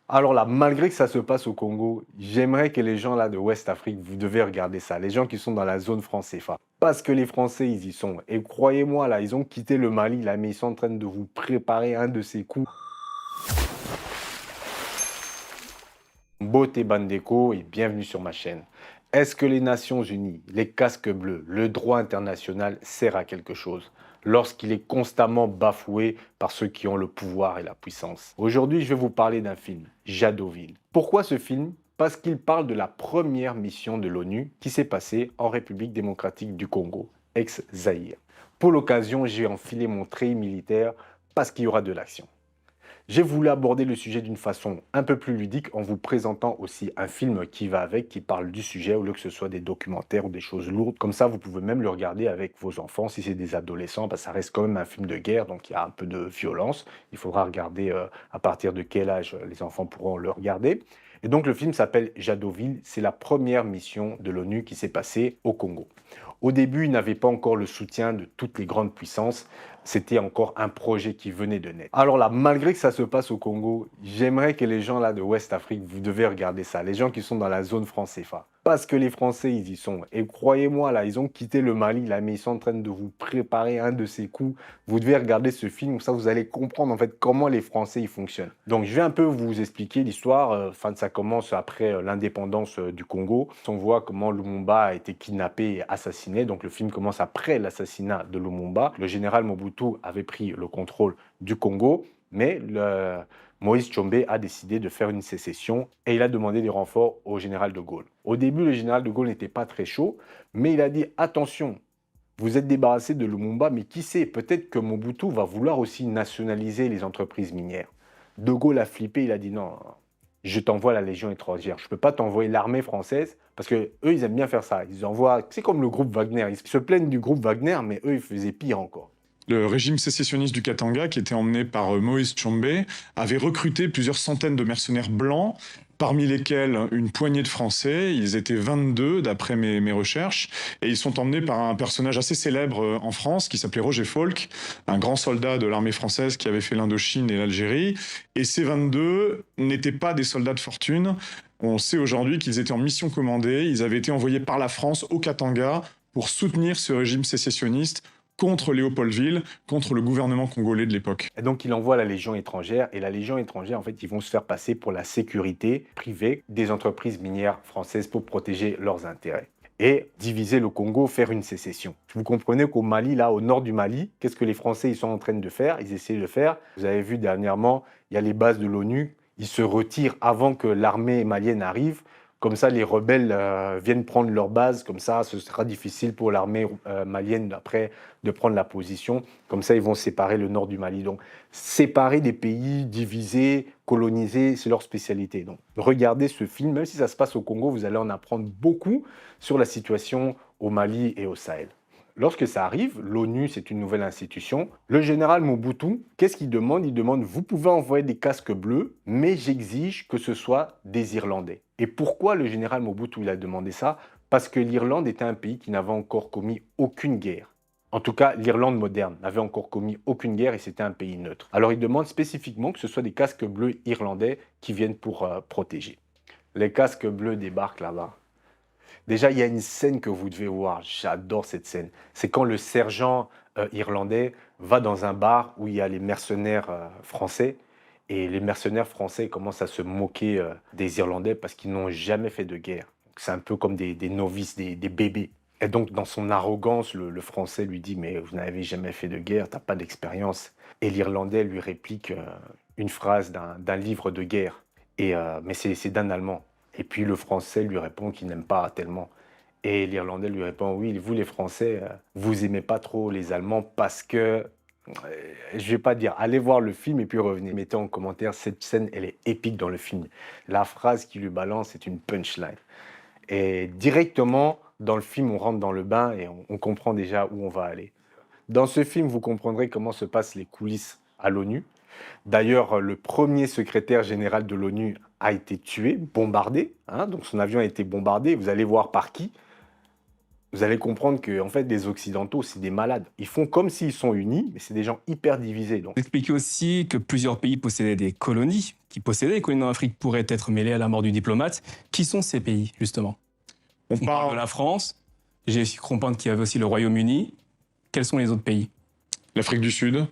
Alors là, malgré que ça se passe au Congo, j'aimerais que les gens là de West Afrique, vous devez regarder ça. Les gens qui sont dans la zone franc CFA. Parce que les Français, ils y sont. Et croyez-moi, là, ils ont quitté le Mali, là, mais ils sont en train de vous préparer un de ces coups. Beauté Bandeko et bienvenue sur ma chaîne. Est-ce que les Nations Unies, les casques bleus, le droit international sert à quelque chose lorsqu'il est constamment bafoué par ceux qui ont le pouvoir et la puissance? Aujourd'hui, je vais vous parler d'un film, Jadoville. Pourquoi ce film? Parce qu'il parle de la première mission de l'ONU qui s'est passée en République démocratique du Congo, ex-Zaïre. Pour l'occasion, j'ai enfilé mon treillis militaire parce qu'il y aura de l'action. J'ai voulu aborder le sujet d'une façon un peu plus ludique en vous présentant aussi un film qui va avec, qui parle du sujet, au lieu que ce soit des documentaires ou des choses lourdes. Comme ça, vous pouvez même le regarder avec vos enfants, si c'est des adolescents, parce que ça reste quand même un film de guerre, donc il y a un peu de violence. Il faudra regarder à partir de quel âge les enfants pourront le regarder. Et donc le film s'appelle Jadoville, c'est la première mission de l'ONU qui s'est passée au Congo. Au début, il n'avait pas encore le soutien de toutes les grandes puissances. C'était encore un projet qui venait de naître. Alors là, malgré que ça se passe au Congo, j'aimerais que les gens là de West Afrique, vous devez regarder ça. Les gens qui sont dans la zone franc CFA. Parce que les Français, ils y sont. Et croyez-moi, là, ils ont quitté le Mali, là, mais ils sont en train de vous préparer un de ces coups. Vous devez regarder ce film, comme ça vous allez comprendre en fait comment les Français ils fonctionnent. Donc je vais un peu vous expliquer l'histoire. Enfin, ça commence après l'indépendance du Congo. On voit comment Lumumba a été kidnappé et assassiné. Donc le film commence après l'assassinat de Lumumba. Le général Mobutu avait pris le contrôle du Congo, mais Moïse Tshombe a décidé de faire une sécession et il a demandé des renforts au général de Gaulle. Au début, le général de Gaulle n'était pas très chaud, mais il a dit attention, vous êtes débarrassé de Lumumba, mais qui sait, peut-être que Mobutu va vouloir aussi nationaliser les entreprises minières. De Gaulle a flippé, il a dit non, je t'envoie la Légion étrangère. Je ne peux pas t'envoyer l'armée française parce que eux, ils aiment bien faire ça. Ils envoient, c'est comme le groupe Wagner. Ils se plaignent du groupe Wagner, mais eux, ils faisaient pire encore. Le régime sécessionniste du Katanga, qui était emmené par Moïse Tshombe, avait recruté plusieurs centaines de mercenaires blancs, parmi lesquels une poignée de Français. Ils étaient 22 d'après mes recherches, et ils sont emmenés par un personnage assez célèbre en France qui s'appelait Roger Falk, un grand soldat de l'armée française qui avait fait l'Indochine et l'Algérie. Et ces 22 n'étaient pas des soldats de fortune. On sait aujourd'hui qu'ils étaient en mission commandée. Ils avaient été envoyés par la France au Katanga pour soutenir ce régime sécessionniste contre Léopoldville, contre le gouvernement congolais de l'époque. Et donc, il envoie la Légion étrangère. Et la Légion étrangère, en fait, ils vont se faire passer pour la sécurité privée des entreprises minières françaises pour protéger leurs intérêts. Et diviser le Congo, faire une sécession. Vous comprenez qu'au Mali, là, au nord du Mali, qu'est-ce que les Français ils sont en train de faire? Ils essaient de faire. Vous avez vu dernièrement, il y a les bases de l'ONU. Ils se retirent avant que l'armée malienne arrive. Comme ça, les rebelles viennent prendre leur base. Comme ça, ce sera difficile pour l'armée malienne après de prendre la position. Comme ça, ils vont séparer le nord du Mali. Donc, séparer des pays divisés, colonisés, c'est leur spécialité. Donc, regardez ce film. Même si ça se passe au Congo, vous allez en apprendre beaucoup sur la situation au Mali et au Sahel. Lorsque ça arrive, l'ONU, c'est une nouvelle institution. Le général Mobutu, qu'est-ce qu'il demande? Il demande, vous pouvez envoyer des casques bleus, mais j'exige que ce soit des Irlandais. Et pourquoi le général Mobutu il a demandé ça? Parce que l'Irlande était un pays qui n'avait encore commis aucune guerre. En tout cas, l'Irlande moderne n'avait encore commis aucune guerre et c'était un pays neutre. Alors il demande spécifiquement que ce soit des casques bleus irlandais qui viennent pour protéger. Les casques bleus débarquent là-bas. Déjà, il y a une scène que vous devez voir. J'adore cette scène. C'est quand le sergent irlandais va dans un bar où il y a les mercenaires français. Et les mercenaires français commencent à se moquer des Irlandais parce qu'ils n'ont jamais fait de guerre. C'est un peu comme des novices, des bébés. Et donc, dans son arrogance, le Français lui dit « Mais vous n'avez jamais fait de guerre, tu n'as pas d'expérience. » Et l'Irlandais lui réplique une phrase d'un livre de guerre. Mais c'est d'un Allemand. Et puis le Français lui répond qu'il n'aime pas tellement. Et l'Irlandais lui répond, oui, vous les Français, vous aimez pas trop les Allemands parce que, je vais pas dire, allez voir le film et puis revenez. Mettez en commentaire, cette scène, elle est épique dans le film. La phrase qu'il lui balance, c'est une punchline. Et directement, dans le film, on rentre dans le bain et on comprend déjà où on va aller. Dans ce film, vous comprendrez comment se passent les coulisses à l'ONU. D'ailleurs, le premier secrétaire général de l'ONU a été tué, bombardé. Hein, donc son avion a été bombardé. Vous allez voir par qui. Vous allez comprendre que en fait, les Occidentaux, c'est des malades. Ils font comme s'ils sont unis, mais c'est des gens hyper divisés. Donc. Expliquer aussi que plusieurs pays possédaient des colonies qui possédaient des colonies en Afrique pourraient être mêlés à la mort du diplomate. Qui sont ces pays, justement? On parle de la France, j'ai aussi comprendre qu'il y avait aussi le Royaume-Uni. Quels sont les autres pays? L'Afrique du Sud,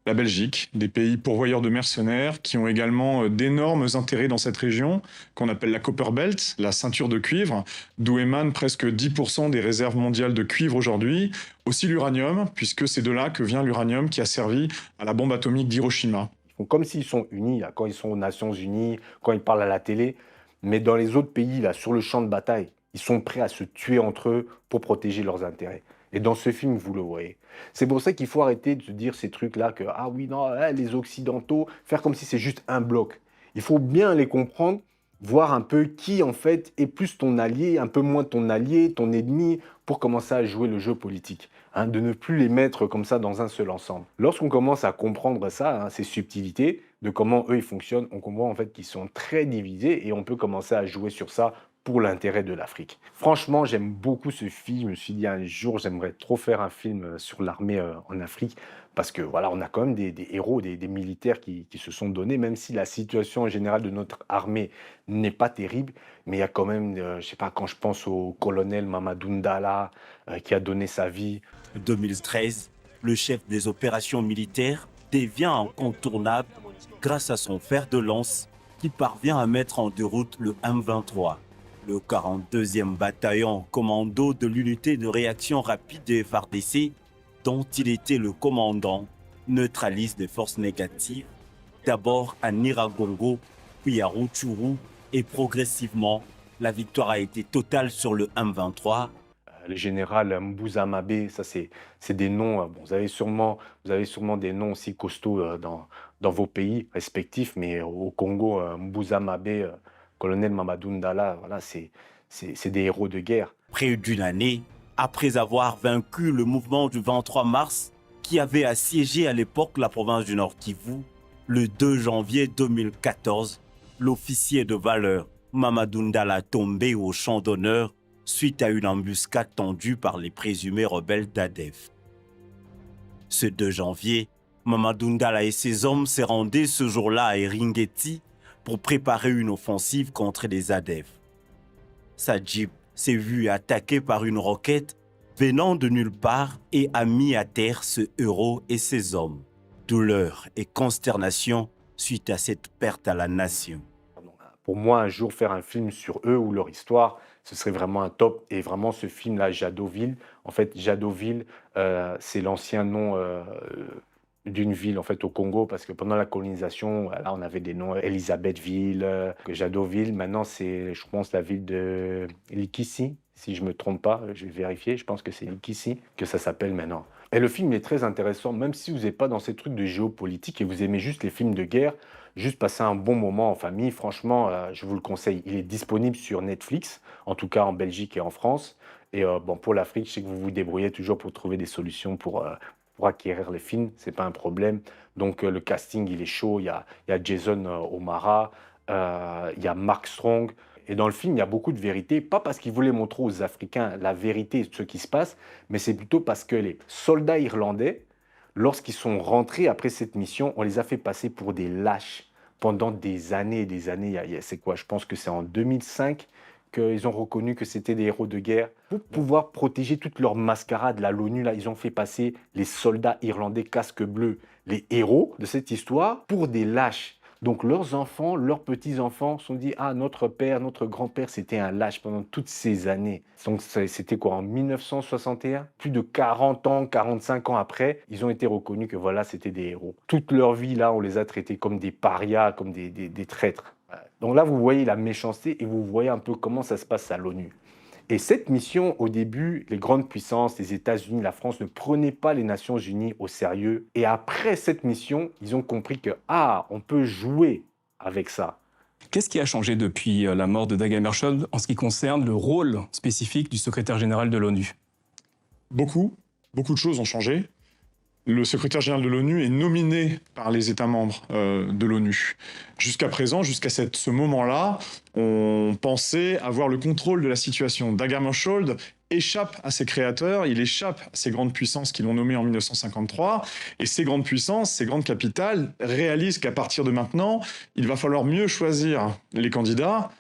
la Belgique, des pays pourvoyeurs de mercenaires qui ont également d'énormes intérêts dans cette région, qu'on appelle la Copper Belt, la ceinture de cuivre, d'où émanent presque 10% des réserves mondiales de cuivre aujourd'hui. Aussi l'uranium, puisque c'est de là que vient l'uranium qui a servi à la bombe atomique d'Hiroshima. Ils font comme s'ils sont unis, là, quand ils sont aux Nations Unies, quand ils parlent à la télé, mais dans les autres pays, là, sur le champ de bataille, ils sont prêts à se tuer entre eux pour protéger leurs intérêts. Et dans ce film, vous le voyez. C'est pour ça qu'il faut arrêter de se dire ces trucs-là que, ah oui, non, les Occidentaux, faire comme si c'est juste un bloc. Il faut bien les comprendre, voir un peu qui, en fait, est plus ton allié, un peu moins ton allié, ton ennemi, pour commencer à jouer le jeu politique. Hein, de ne plus les mettre comme ça dans un seul ensemble. Lorsqu'on commence à comprendre ça, hein, ces subtilités, de comment eux, ils fonctionnent, on comprend en fait qu'ils sont très divisés et on peut commencer à jouer sur ça pour l'intérêt de l'Afrique. Franchement, j'aime beaucoup ce film. Je me suis dit un jour, j'aimerais trop faire un film sur l'armée en Afrique parce que voilà, on a quand même des héros, des militaires qui se sont donnés, même si la situation en général de notre armée n'est pas terrible, mais il y a quand même, je sais pas, quand je pense au colonel Mamadou Ndala qui a donné sa vie. 2013, le chef des opérations militaires devient incontournable grâce à son fer de lance qui parvient à mettre en déroute le M23. Le 42e bataillon commando de l'unité de réaction rapide de FARDC, dont il était le commandant, neutralise des forces négatives, d'abord à Niragongo, puis à Rutshuru, et progressivement, la victoire a été totale sur le M23. Le général Mbouza Mabé, ça c'est des noms, bon, vous avez sûrement des noms aussi costauds dans vos pays respectifs, mais au Congo, Mbouza Mabé, colonel Mamadou Ndala, voilà, c'est des héros de guerre. Près d'une année, après avoir vaincu le mouvement du 23 mars, qui avait assiégé à l'époque la province du Nord Kivu, le 2 janvier 2014, l'officier de valeur Mamadou Ndala tombé au champ d'honneur suite à une embuscade tendue par les présumés rebelles d'ADEF. Ce 2 janvier, Mamadou Ndala et ses hommes se rendaient ce jour-là à Eringeti pour préparer une offensive contre les ADEF. Sa Jeep s'est vue attaquée par une roquette venant de nulle part et a mis à terre ce héros et ses hommes. Douleur et consternation suite à cette perte à la nation. Pour moi, un jour, faire un film sur eux ou leur histoire, ce serait vraiment un top. Et vraiment, ce film-là, Jadoville, en fait, Jadoville, c'est l'ancien nom d'une ville en fait au Congo, parce que pendant la colonisation, là, on avait des noms, Elisabethville, Jadoville. Maintenant, c'est, je pense, la ville de Likissi, si je me trompe pas. Je vais vérifier. Je pense que c'est Likissi que ça s'appelle maintenant. Et le film est très intéressant, même si vous n'êtes pas dans ces trucs de géopolitique et vous aimez juste les films de guerre, juste passer un bon moment en famille. Franchement, je vous le conseille. Il est disponible sur Netflix, en tout cas en Belgique et en France. Et bon, pour l'Afrique, je sais que vous vous débrouillez toujours pour trouver des solutions pour acquérir les films, c'est pas un problème. Donc le casting, il est chaud. Il y a Jason O'Mara, il y a Mark Strong. Et dans le film, il y a beaucoup de vérité, pas parce qu'ils voulaient montrer aux Africains la vérité de ce qui se passe, mais c'est plutôt parce que les soldats irlandais, lorsqu'ils sont rentrés après cette mission, on les a fait passer pour des lâches pendant des années et des années. C'est quoi? Je pense que c'est en 2005 qu'ils ont reconnu que c'était des héros de guerre. Pour pouvoir protéger toute leur mascarade, là, l'ONU, là, ils ont fait passer les soldats irlandais casque bleu, les héros de cette histoire, pour des lâches. Donc leurs enfants, leurs petits-enfants se sont dit « Ah, notre père, notre grand-père, c'était un lâche pendant toutes ces années. » Donc c'était quoi, en 1961? Plus de 40 ans, 45 ans après, ils ont été reconnus que voilà, c'était des héros. Toute leur vie, là, on les a traités comme des parias, comme des traîtres. Donc là, vous voyez la méchanceté et vous voyez un peu comment ça se passe à l'ONU. Et cette mission, au début, les grandes puissances, les États-Unis, la France ne prenaient pas les Nations Unies au sérieux. Et après cette mission, ils ont compris que, ah, on peut jouer avec ça. Qu'est-ce qui a changé depuis la mort de Dag Hammarskjöld en ce qui concerne le rôle spécifique du secrétaire général de l'ONU? Beaucoup de choses ont changé. Le secrétaire général de l'ONU est nominé par les États membres de l'ONU. Jusqu'à présent, jusqu'à ce moment-là, on pensait avoir le contrôle de la situation. Dag Hammarskjöld échappe à ses créateurs, il échappe à ces grandes puissances qui l'ont nommé en 1953, et ces grandes puissances, ces grandes capitales réalisent qu'à partir de maintenant, il va falloir mieux choisir les candidats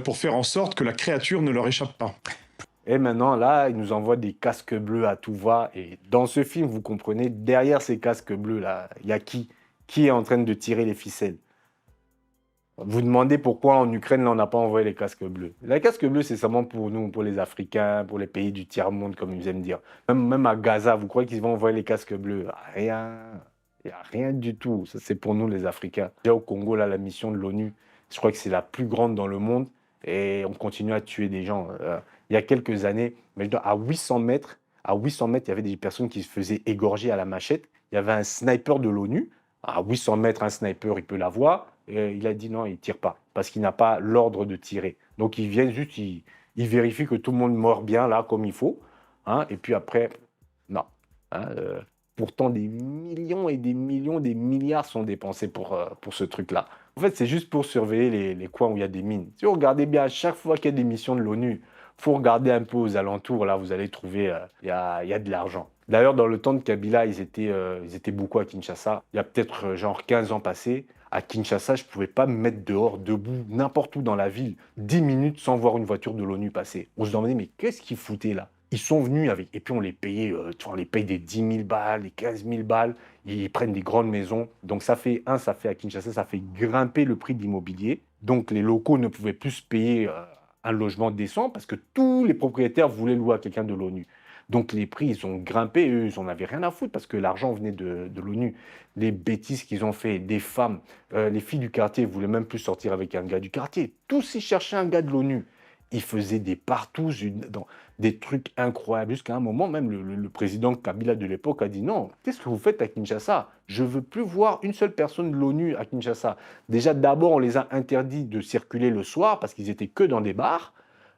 pour faire en sorte que la créature ne leur échappe pas. Et maintenant, là, ils nous envoient des casques bleus à tout va. Et dans ce film, vous comprenez, derrière ces casques bleus-là, il y a qui? Qui est en train de tirer les ficelles? Vous demandez pourquoi en Ukraine, là, on n'a pas envoyé les casques bleus. Les casques bleus, c'est seulement pour nous, pour les Africains, pour les pays du tiers-monde, comme ils aiment dire. Même à Gaza, vous croyez qu'ils vont envoyer les casques bleus? Rien. Il n'y a rien du tout. Ça, c'est pour nous, les Africains. Déjà au Congo, là, la mission de l'ONU, je crois que c'est la plus grande dans le monde. Et on continue à tuer des gens. Il y a quelques années, mais à 800 mètres, il y avait des personnes qui se faisaient égorger à la machette. Il y avait un sniper de l'ONU. À 800 mètres, un sniper, il peut l'avoir. Et il a dit non, il ne tire pas, parce qu'il n'a pas l'ordre de tirer. Donc, ils viennent juste, ils vérifient que tout le monde meurt bien, là, comme il faut. Hein, et puis après, non. Hein, pourtant, des millions et des millions, des milliards sont dépensés pour ce truc-là. En fait, c'est juste pour surveiller les coins où il y a des mines. Si vous regardez bien, à chaque fois qu'il y a des missions de l'ONU, il faut regarder un peu aux alentours. Là, vous allez trouver, il y a de l'argent. D'ailleurs, dans le temps de Kabila, ils étaient beaucoup à Kinshasa. Il y a peut-être genre 15 ans passés. À Kinshasa, je ne pouvais pas me mettre dehors, debout, n'importe où dans la ville, 10 minutes sans voir une voiture de l'ONU passer. On se demandait, mais qu'est-ce qu'ils foutaient là? Ils sont venus avec, et puis on les payait, on les paye des 10 000 balles, des 15 000 balles, ils prennent des grandes maisons. Donc ça fait à Kinshasa, ça fait grimper le prix de l'immobilier. Donc les locaux ne pouvaient plus se payer un logement décent parce que tous les propriétaires voulaient louer à quelqu'un de l'ONU. Donc les prix, ils ont grimpé, eux, ils n'en avaient rien à foutre parce que l'argent venait de l'ONU. Les bêtises qu'ils ont fait, des femmes, les filles du quartier ne voulaient même plus sortir avec un gars du quartier. Tous, ils cherchaient un gars de l'ONU. Ils faisaient des partous, des trucs incroyables. Jusqu'à un moment, même le président Kabila de l'époque a dit non, qu'est-ce que vous faites à Kinshasa? Je ne veux plus voir une seule personne de l'ONU à Kinshasa. Déjà, d'abord, on les a interdits de circuler le soir parce qu'ils étaient que dans des bars.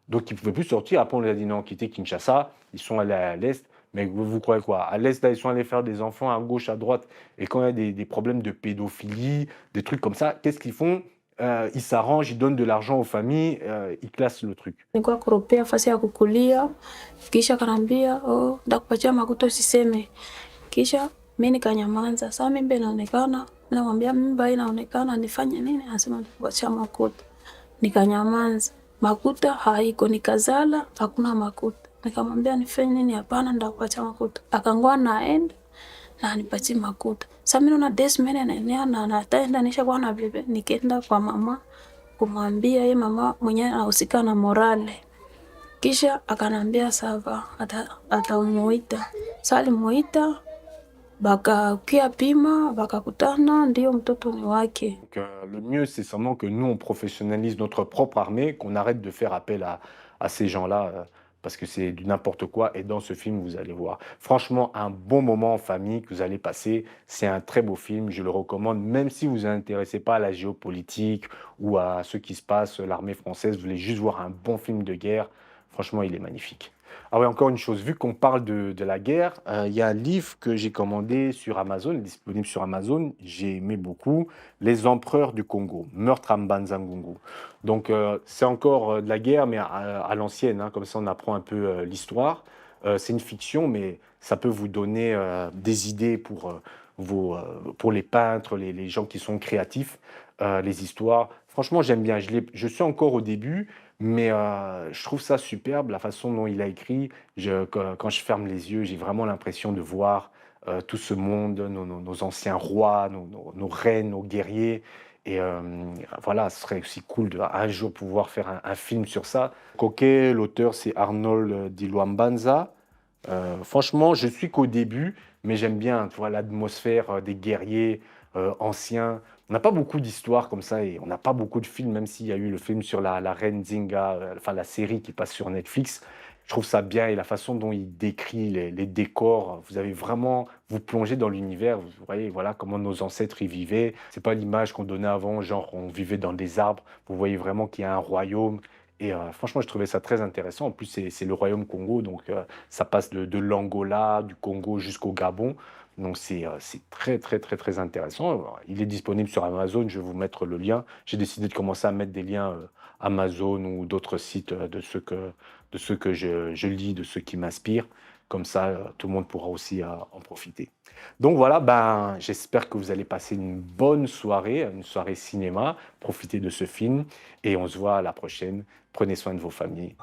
Donc, ils ne pouvaient plus sortir. Après, on les a dit non, quittez Kinshasa. Ils sont allés à l'Est. Mais vous croyez quoi? À l'Est, là, ils sont allés faire des enfants à gauche, à droite. Et quand il y a des problèmes de pédophilie, des trucs comme ça, qu'est-ce qu'ils font? Ils s'arrangent, ils donnent de l'argent aux familles, ils classent le truc. Nilikuwa kuropea fasi ya kukulia, kisha kanambia oh, ndakupatia makuta usiseme. Kisha mimi nikanyamaza. Sasa mimba inaonekana, namwambia mimba inaonekana, nifanye nini? Anasema ndakupatia makuta. Nikanyamaza. Makuta haiko, nikazala hakuna makuta. Nikamwambia nifanye nini? Hapana, ndakupatia makuta. Akangwa naenda na anipatie makuta. Sasa mimi naona Desmond anaenea na ataenda nisha kwa na bebe. Nikaenda kwa mama kumwambia yeye, mama mwenyewe anahusika na morale. Kisha akanambia sawa, atamuita. Sasa alimuita, bakakia pima, bakakutana, ndio mtoto ni wake. Donc, le mieux, c'est seulement que nous, on professionnalise notre propre armée, qu'on arrête de faire appel à ces gens-là, parce que c'est du n'importe quoi. Et dans ce film, vous allez voir. Franchement, un bon moment en famille que vous allez passer. C'est un très beau film, je le recommande. Même si vous ne vous intéressez pas à la géopolitique ou à ce qui se passe, l'armée française, vous voulez juste voir un bon film de guerre, franchement, il est magnifique. Ah oui, encore une chose, vu qu'on parle de la guerre, il y a un livre que j'ai commandé sur Amazon, disponible sur Amazon, j'ai aimé beaucoup, Les Empereurs du Congo, Meurtre à Mbanza-Ngungu. Donc c'est encore de la guerre, mais à l'ancienne, hein, comme ça on apprend un peu l'histoire. C'est une fiction, mais ça peut vous donner des idées pour les peintres, les gens qui sont créatifs, les histoires. Franchement, j'aime bien, je suis encore au début, mais je trouve ça superbe, la façon dont il a écrit. Quand je ferme les yeux, j'ai vraiment l'impression de voir tout ce monde, nos anciens rois, nos reines, nos guerriers. Et voilà, ce serait aussi cool de un jour pouvoir faire un film sur ça. Coquet, l'auteur, c'est Arnold Diluambanza. Franchement, je suis qu'au début, mais j'aime bien, tu vois, l'atmosphère des guerriers anciens. On n'a pas beaucoup d'histoires comme ça et on n'a pas beaucoup de films, même s'il y a eu le film sur la reine Zinga, enfin la série qui passe sur Netflix. Je trouve ça bien et la façon dont il décrit les décors, vous avez vraiment vous plongez dans l'univers. Vous voyez, voilà comment nos ancêtres y vivaient. C'est pas l'image qu'on donnait avant, genre on vivait dans des arbres. Vous voyez vraiment qu'il y a un royaume. Et franchement, je trouvais ça très intéressant. En plus, c'est le royaume Congo, donc ça passe de l'Angola, du Congo jusqu'au Gabon. Donc c'est très, très, très, très intéressant. Il est disponible sur Amazon, je vais vous mettre le lien. J'ai décidé de commencer à mettre des liens Amazon ou d'autres sites de ceux que je lis, de ceux qui m'inspirent. Comme ça, tout le monde pourra aussi en profiter. Donc voilà, ben, j'espère que vous allez passer une bonne soirée, une soirée cinéma. Profitez de ce film et on se voit à la prochaine. Prenez soin de vos familles.